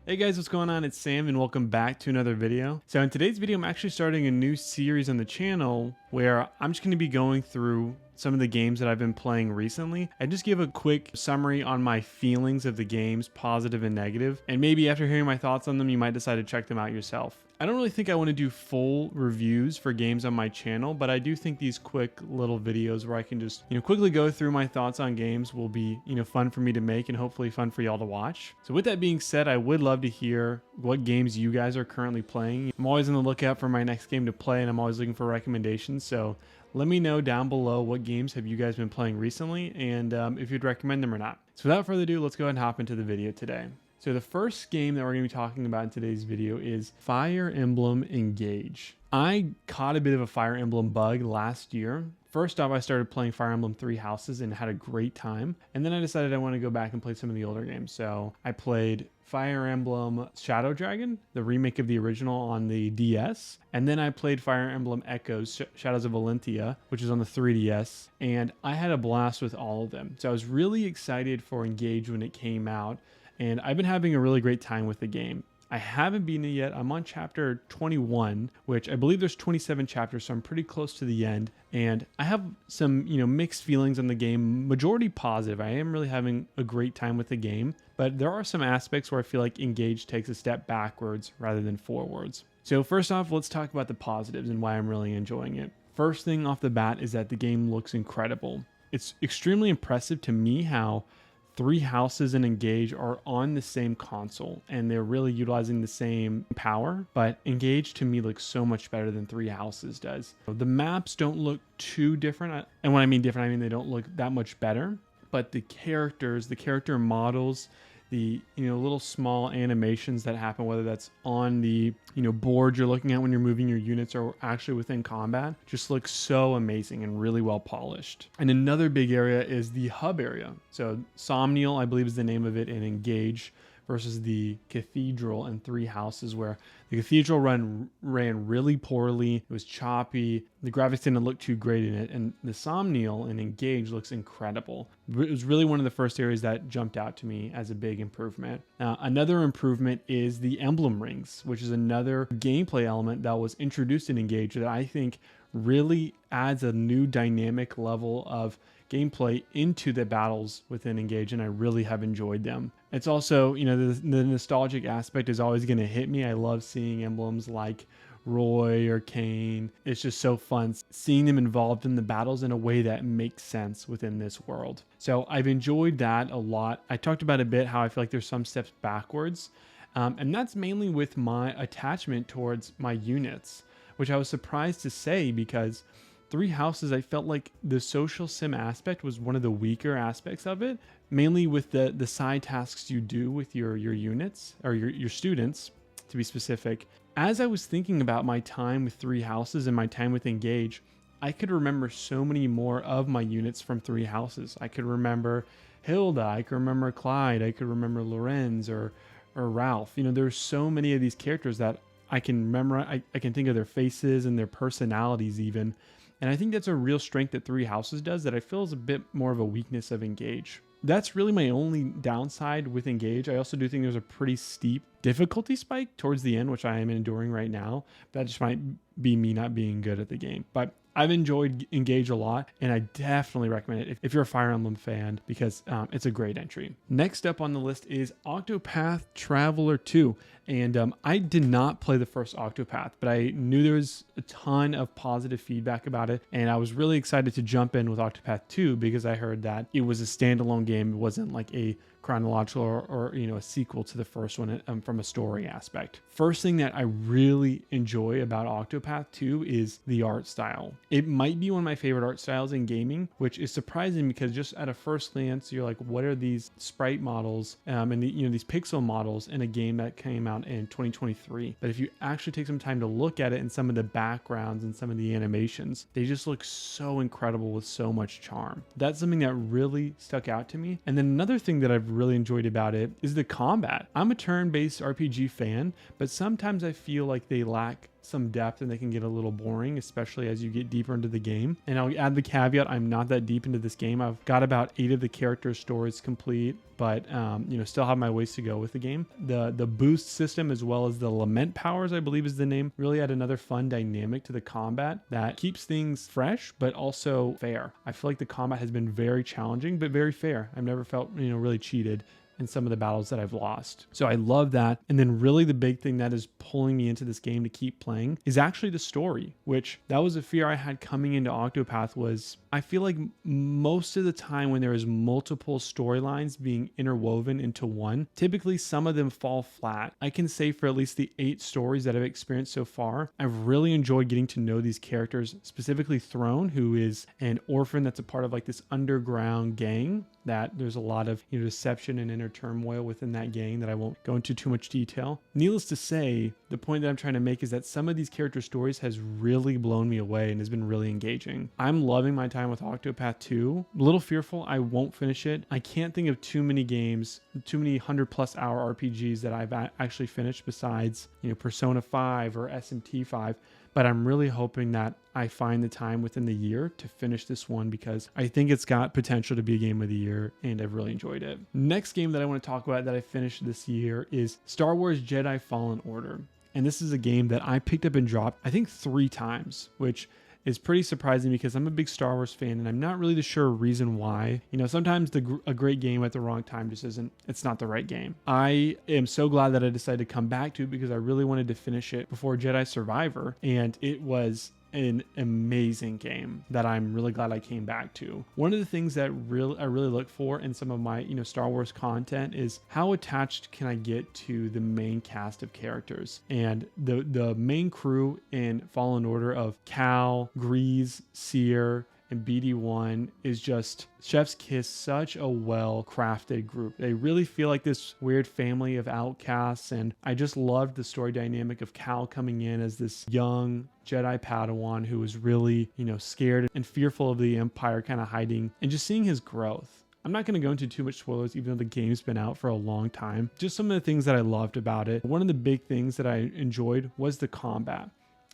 Hey guys, what's going on? It's Sam and welcome back to another video. So in today's video, I'm actually starting a new series on the channel where I'm just going to be going through some of the games that I've been playing recently and just give a quick summary on my feelings of the games, positive and negative. And maybe after hearing my thoughts on them, you might decide to check them out yourself. I don't really think I want to do full reviews for games on my channel, but I do think these quick little videos where I can just, quickly go through my thoughts on games will be, fun for me to make and hopefully fun for y'all to watch. So with that being said, I would love to hear what games you guys are currently playing. I'm always on the lookout for my next game to play and I'm always looking for recommendations. So let me know down below what games have you guys been playing recently and if you'd recommend them or not. So without further ado, let's go ahead and hop into the video today. So the first game that we're going to be talking about in today's video is Fire Emblem Engage. I caught a bit of a Fire Emblem bug last year. First off, I started playing Fire Emblem Three Houses and had a great time. And then I decided I want to go back and play some of the older games. So I played Fire Emblem Shadow Dragon, the remake of the original on the DS. And then I played Fire Emblem Echoes, Shadows of Valentia, which is on the 3DS. And I had a blast with all of them. So I was really excited for Engage when it came out. And I've been having a really great time with the game. I haven't beaten it yet. I'm on chapter 21, which I believe there's 27 chapters, so I'm pretty close to the end. And I have some, mixed feelings on the game, majority positive. I am really having a great time with the game, but there are some aspects where I feel like Engage takes a step backwards rather than forwards. So first off, let's talk about the positives and why I'm really enjoying it. First thing off the bat is that the game looks incredible. It's extremely impressive to me how Three Houses and Engage are on the same console and they're really utilizing the same power, but Engage to me looks so much better than Three Houses does. The maps don't look too different, and when I mean different, I mean they don't look that much better, but the characters, the character models, the little small animations that happen, whether that's on the board you're looking at when you're moving your units or actually within combat, just looks so amazing and really well polished. And another big area is the hub area. So Somnial, I believe, is the name of it in Engage, versus the Cathedral and Three Houses, where the Cathedral ran really poorly. It was choppy. The graphics didn't look too great in it. And the Somnial and Engage looks incredible. It was really one of the first areas that jumped out to me as a big improvement. Another improvement is the Emblem rings, which is another gameplay element that was introduced in Engage that I think really adds a new dynamic level of gameplay into the battles within Engage, and I really have enjoyed them. It's also, the nostalgic aspect is always going to hit me. I love seeing emblems like Roy or Kane. It's just so fun seeing them involved in the battles in a way that makes sense within this world. So I've enjoyed that a lot. I talked about a bit how I feel like there's some steps backwards, and that's mainly with my attachment towards my units, which I was surprised to say because Three Houses, I felt like the social sim aspect was one of the weaker aspects of it, mainly with the side tasks you do with your units, or your students, to be specific. As I was thinking about my time with Three Houses and my time with Engage, I could remember so many more of my units from Three Houses. I could remember Hilda, I could remember Clyde, I could remember Lorenz or Ralph. There's so many of these characters that I can remember. I can think of their faces and their personalities even. And I think that's a real strength that Three Houses does that I feel is a bit more of a weakness of Engage. That's really my only downside with Engage. I also do think there's a pretty steep difficulty spike towards the end, which I am enduring right now. That just might be me not being good at the game. But I've enjoyed Engage a lot, and I definitely recommend it if you're a Fire Emblem fan, because it's a great entry. Next up on the list is Octopath Traveler 2. And I did not play the first Octopath, but I knew there was a ton of positive feedback about it. And I was really excited to jump in with Octopath 2 because I heard that it was a standalone game. It wasn't like a chronological or a sequel to the first one from a story aspect. First thing that I really enjoy about Octopath 2 is the art style. It might be one of my favorite art styles in gaming, which is surprising because just at a first glance, you're like, what are these sprite models and these pixel models in a game that came out in 2023? But if you actually take some time to look at it and some of the backgrounds and some of the animations, they just look so incredible with so much charm. That's something that really stuck out to me. And then another thing that I've really enjoyed about it is the combat. I'm a turn-based RPG fan, but sometimes I feel like they lack some depth and they can get a little boring, especially as you get deeper into the game. And I'll add the caveat, I'm not that deep into this game. I've got about 8 of the character stories complete, but still have my ways to go with the game. The boost system, as well as the lament powers, I believe is the name, really add another fun dynamic to the combat that keeps things fresh but also fair. I feel like the combat has been very challenging but very fair. I've never felt really cheated in some of the battles that I've lost. So I love that. And then really the big thing that is pulling me into this game to keep playing is actually the story, which that was a fear I had coming into Octopath. Was I feel like most of the time when there is multiple storylines being interwoven into one, typically some of them fall flat. I can say for at least the 8 stories that I've experienced so far, I've really enjoyed getting to know these characters, specifically Throne, who is an orphan that's a part of like this underground gang that there's a lot of deception and inner turmoil within that gang that I won't go into too much detail. Needless to say, the point that I'm trying to make is that some of these character stories has really blown me away and has been really engaging. I'm loving my time with Octopath 2. A little fearful I won't finish it. I can't think of too many games, too many 100+ hour RPGs that I've actually finished besides Persona 5 or SMT 5. But I'm really hoping that I find the time within the year to finish this one, because I think it's got potential to be a game of the year and I've really enjoyed it. Next game that I want to talk about that I finished this year is Star Wars Jedi Fallen Order. And this is a game that I picked up and dropped, I think 3 times, which is pretty surprising because I'm a big Star Wars fan and I'm not really sure reason why. Sometimes a great game at the wrong time just it's not the right game. I am so glad that I decided to come back to it because I really wanted to finish it before Jedi Survivor, and it was an amazing game that I'm really glad I came back to. One of the things that I really look for in some of my Star Wars content is how attached can I get to the main cast of characters. And the main crew in Fallen Order of Cal, Grease, Seer, and BD1 is just chef's kiss, such a well-crafted group. They really feel like this weird family of outcasts, and I just loved the story dynamic of Cal coming in as this young Jedi Padawan who was really, scared and fearful of the Empire, kind of hiding, and just seeing his growth. I'm not going to go into too much spoilers, even though the game's been out for a long time. Just some of the things that I loved about it. One of the big things that I enjoyed was the combat.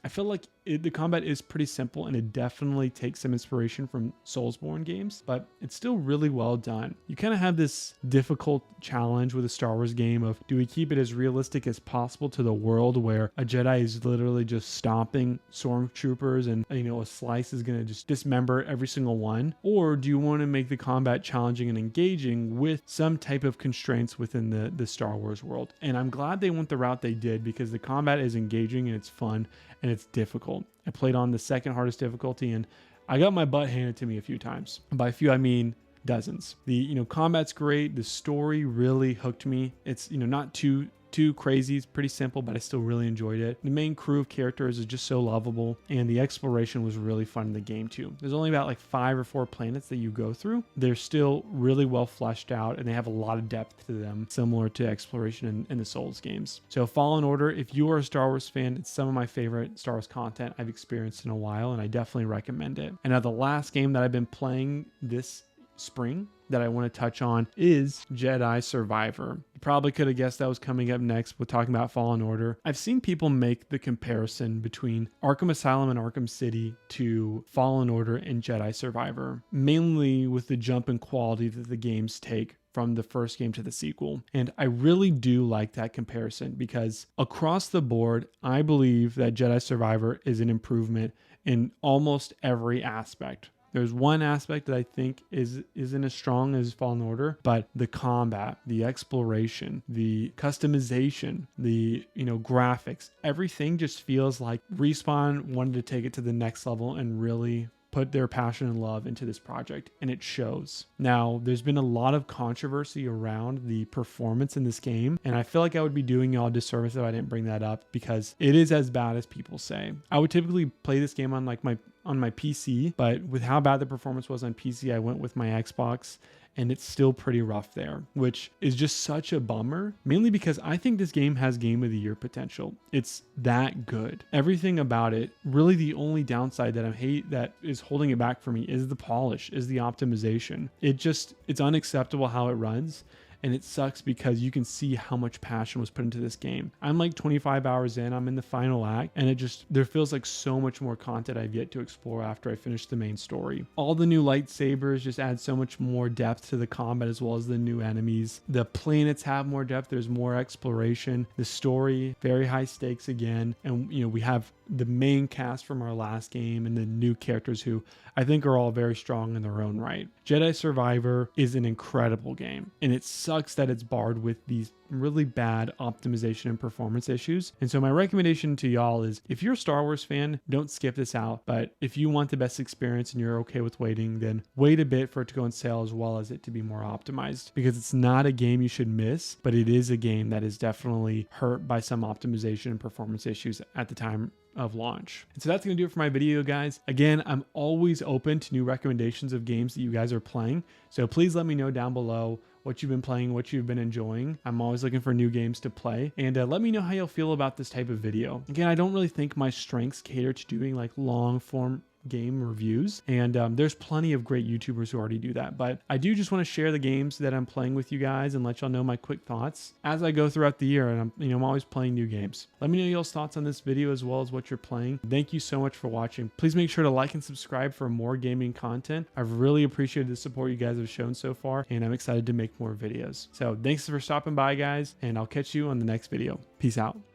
I feel like the combat is pretty simple and it definitely takes some inspiration from Soulsborne games, but it's still really well done. You kind of have this difficult challenge with a Star Wars game of, do we keep it as realistic as possible to the world where a Jedi is literally just stomping stormtroopers and a slice is going to just dismember every single one? Or do you want to make the combat challenging and engaging with some type of constraints within the Star Wars world? And I'm glad they went the route they did, because the combat is engaging and it's fun and it's difficult. I played on the second hardest difficulty and I got my butt handed to me a few times. By a few, I mean dozens. The combat's great. The story really hooked me. It's not too crazy. It's pretty simple, but I still really enjoyed it. The main crew of characters is just so lovable, and the exploration was really fun in the game too. There's only about like 5 or 4 planets that you go through. They're still really well fleshed out, and they have a lot of depth to them, similar to exploration in the Souls games. So Fallen Order, if you are a Star Wars fan, it's some of my favorite Star Wars content I've experienced in a while, and I definitely recommend it. And now the last game that I've been playing this spring that I want to touch on is Jedi Survivor. You probably could have guessed that was coming up next with talking about Fallen Order. I've seen people make the comparison between Arkham Asylum and Arkham City to Fallen Order and Jedi Survivor, mainly with the jump in quality that the games take from the first game to the sequel. And I really do like that comparison, because across the board, I believe that Jedi Survivor is an improvement in almost every aspect. There's one aspect that I think isn't as strong as Fallen Order, but the combat, the exploration, the customization, the graphics, everything just feels like Respawn wanted to take it to the next level and really put their passion and love into this project, and it shows. Now, there's been a lot of controversy around the performance in this game, and I feel like I would be doing y'all a disservice if I didn't bring that up, because it is as bad as people say. I would typically play this game on my PC, but with how bad the performance was on PC, I went with my Xbox, and it's still pretty rough there, which is just such a bummer, mainly because I think this game has Game of the Year potential. It's that good. Everything about it, really the only downside that is holding it back for me is the polish, is the optimization. It's unacceptable how it runs. and it sucks because you can see how much passion was put into this game. I'm like 25 hours in, I'm in the final act, and there feels like so much more content I've yet to explore after I finish the main story. All the new lightsabers just add so much more depth to the combat, as well as the new enemies. The planets have more depth, there's more exploration. The story, very high stakes again, and we have the main cast from our last game and the new characters who I think are all very strong in their own right. Jedi Survivor is an incredible game, and it sucks that it's barred with these really bad optimization and performance issues. And so my recommendation to y'all is, if you're a Star Wars fan, don't skip this out. But if you want the best experience and you're okay with waiting, then wait a bit for it to go on sale, as well as it to be more optimized, because it's not a game you should miss, but it is a game that is definitely hurt by some optimization and performance issues at the time of launch. And so that's going to do it for my video, guys. Again, I'm always open to new recommendations of games that you guys are playing. So please let me know down below what you've been playing, what you've been enjoying. I'm always looking for new games to play, and let me know how you'll feel about this type of video. Again, I don't really think my strengths cater to doing like long form game reviews, and there's plenty of great YouTubers who already do that, but I do just want to share the games that I'm playing with you guys and let y'all know my quick thoughts as I go throughout the year. And I'm always playing new games. Let me know y'all's thoughts on this video, as well as what you're playing. Thank you so much for watching. Please make sure to like and subscribe for more gaming content. I've really appreciated the support you guys have shown so far, and I'm excited to make more videos. So thanks for stopping by, guys, and I'll catch you on the next video. Peace out.